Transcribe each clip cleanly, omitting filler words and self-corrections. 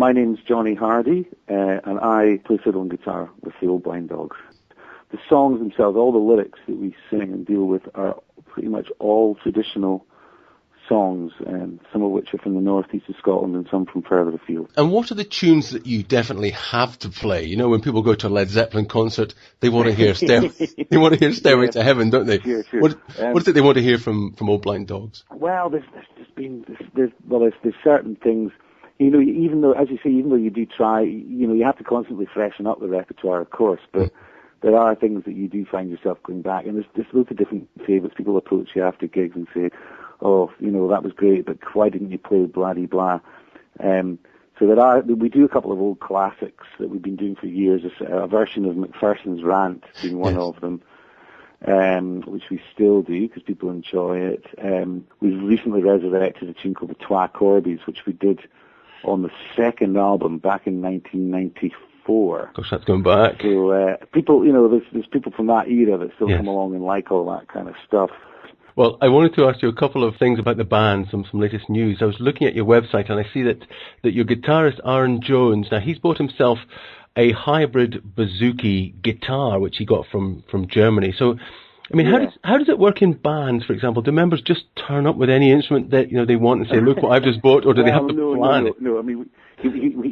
My name's Jonny Hardie, and I play fiddle and guitar with the Old Blind Dogs. The songs themselves, all the lyrics that we sing and deal with are pretty much all traditional songs, some of which are from the northeast of Scotland and some from further afield. And what are the tunes that you definitely have to play? You know, when people go to a Led Zeppelin concert, they want to hear Stairway to Heaven, don't they? Sure. What is it they want to hear from Old Blind Dogs? Well, there's certain things. You know, even though you do try, you know, you have to constantly freshen up the repertoire, of course, but there are things that you do find yourself going back, and there's loads of different favourites. People approach you after gigs and say, oh, you know, that was great, but why didn't you play blah-de-blah? So we do a couple of old classics that we've been doing for years, a version of McPherson's Rant being one of them, which we still do because people enjoy it. We've recently resurrected a tune called the Twa Corbies, which we did on the second album back in 1994. Gosh, that's going back. So people, you know, there's people from that era that still come along and like all that kind of stuff. Well, I wanted to ask you a couple of things about the band, some latest news. I was looking at your website and I see that your guitarist Aaron Jones, now he's bought himself a hybrid bouzouki guitar, which he got from Germany. So, I mean, how does it work in bands, for example? Do members just turn up with any instrument that, you know, they want and say, look what I've just bought, or do they have to plan it? No, I mean,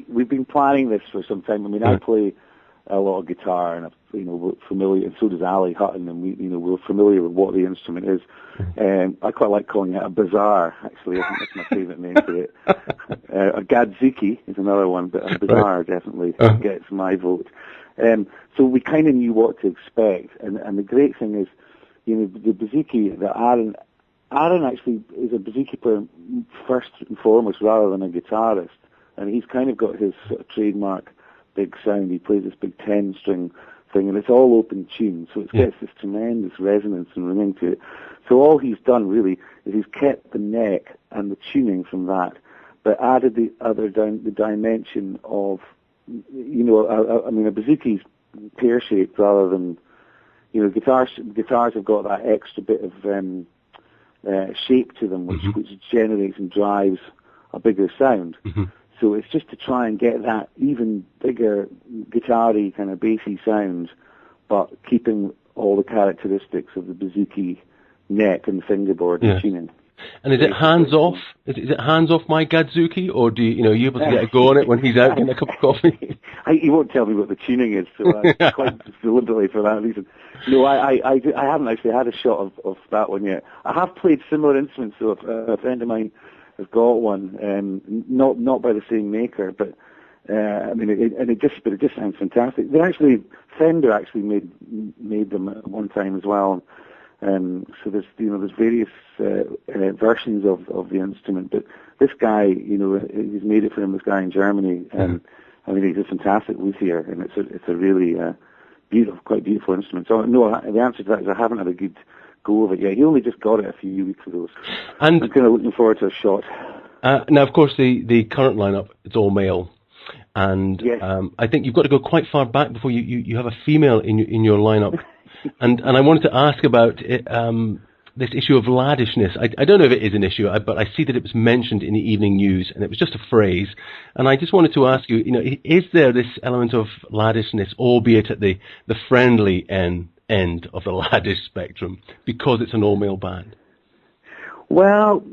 we've been planning this for some time. I mean, I play a lot of guitar, and we're familiar, and so does Ali Hutton, and we're familiar with what the instrument is. I quite like calling it a bazaar. Actually, I think that's my favourite name for it. A guitarist is another one, but a bazaar definitely gets my vote. So we kind of knew what to expect, and the great thing is, you know, the bouzouki that Aaron actually is a bouzouki player first and foremost, rather than a guitarist, and he's kind of got his sort of trademark big sound. He plays this big 10-string thing, and it's all open tune, so it gets this tremendous resonance and ringing to it. So all he's done really is he's kept the neck and the tuning from that, but added the dimension of, you know, I mean, a bouzouki's pear-shaped rather than, you know, guitars have got that extra bit of shape to them, which generates and drives a bigger sound. So it's just to try and get that even bigger guitar-y kind of bassy sound, but keeping all the characteristics of the bouzouki neck and fingerboard and tuning. And is it hands off? Is it hands off my Gadzuki, or do you you able to get a go on it when he's out getting a cup of coffee? He won't tell me what the tuning is, so that's quite deliberately for that reason. No, I haven't actually had a shot of that one yet. I have played similar instruments, so a friend of mine has got one, not by the same maker, but I mean, it just sounds fantastic. Fender actually made them at one time as well. So there's various versions of the instrument, but this guy, you know, he's made it for him. This guy in Germany, I mean, he's a fantastic luthier, and it's a really quite beautiful instrument. So no, the answer to that is I haven't had a good go of it yet. He only just got it a few weeks ago, so and I'm kind of looking forward to a shot. Now, of course, the current lineup, it's all male. And I think you've got to go quite far back before you have a female in your lineup. And I wanted to ask about this issue of laddishness. I don't know if it is an issue, but I see that it was mentioned in the evening news, and it was just a phrase. And I just wanted to ask you, is there this element of laddishness, albeit at the friendly end of the laddish spectrum, because it's an all-male band? Well,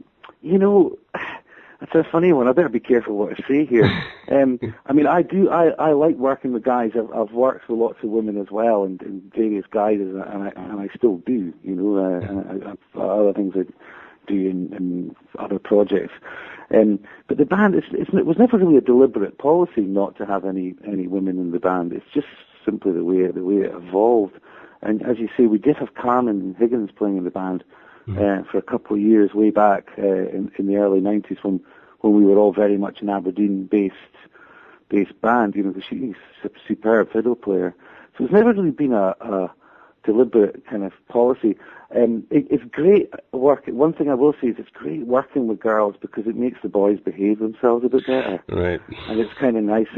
that's a funny one. I better be careful what I say here. I mean, I like working with guys. I've worked with lots of women as well, and in various guises, and I still do. I've other things I do in other projects. But the band, it was never really a deliberate policy not to have any women in the band. It's just simply the way it evolved. And as you say, we did have Carmen Higgins playing in the band for a couple of years, way back in the early 90s when we were all very much an Aberdeen-based band. She's a superb fiddle player. So it's never really been a deliberate kind of policy. It's great work. One thing I will say is it's great working with girls because it makes the boys behave themselves a bit better. Right. And it's kind of nice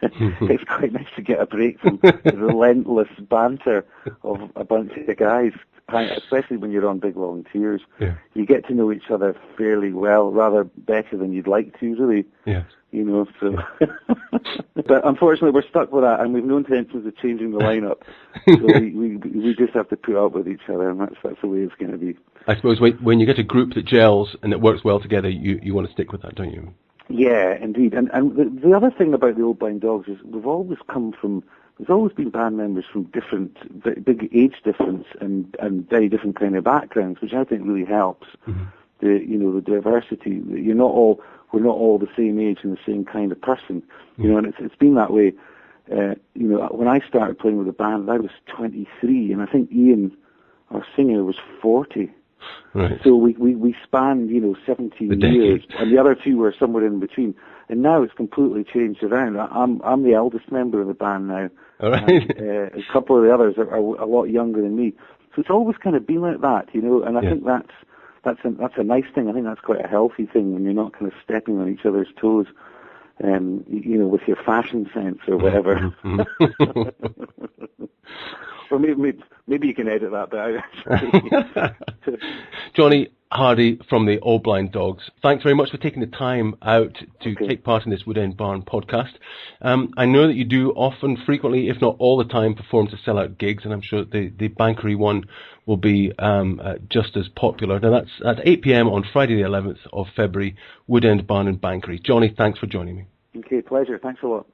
it's quite nice to get a break from the relentless banter of a bunch of guys especially when you're on big long tours. Yeah. You get to know each other fairly well, rather better than you'd like to, really. Yes. You know, so. But unfortunately, we're stuck with that, and we've no intentions of changing the lineup. So we just have to put up with each other, and that's the way it's going to be. I suppose when you get a group that gels and it works well together, you want to stick with that, don't you? Yeah, indeed. And the other thing about the Old Blind Dogs is there's always been band members from different, big age difference and very different kind of backgrounds, which I think really helps. Mm-hmm. The diversity. We're not all the same age and the same kind of person. Mm-hmm. You know, and it's been that way. When I started playing with the band, I was 23, and I think Ian, our singer, was 40. Right. So we spanned, 17 years, and the other two were somewhere in between. And now it's completely changed around. I'm the eldest member of the band now. All right. And, a couple of the others are a lot younger than me. So it's always kind of been like that, And I think that's a nice thing. I think that's quite a healthy thing when you're not kind of stepping on each other's toes, with your fashion sense or whatever. Or maybe you can edit that bit out. Jonny Hardie from the Old Blind Dogs, thanks very much for taking the time out to take part in this Wood End Barn podcast. I know that you do often, frequently, if not all the time, perform to sell out gigs, and I'm sure the Banchory one will be just as popular. Now that's at 8 p.m. on Friday the 11th of February, Wood End Barn in Banchory. Jonny, thanks for joining me. Okay, pleasure. Thanks a lot.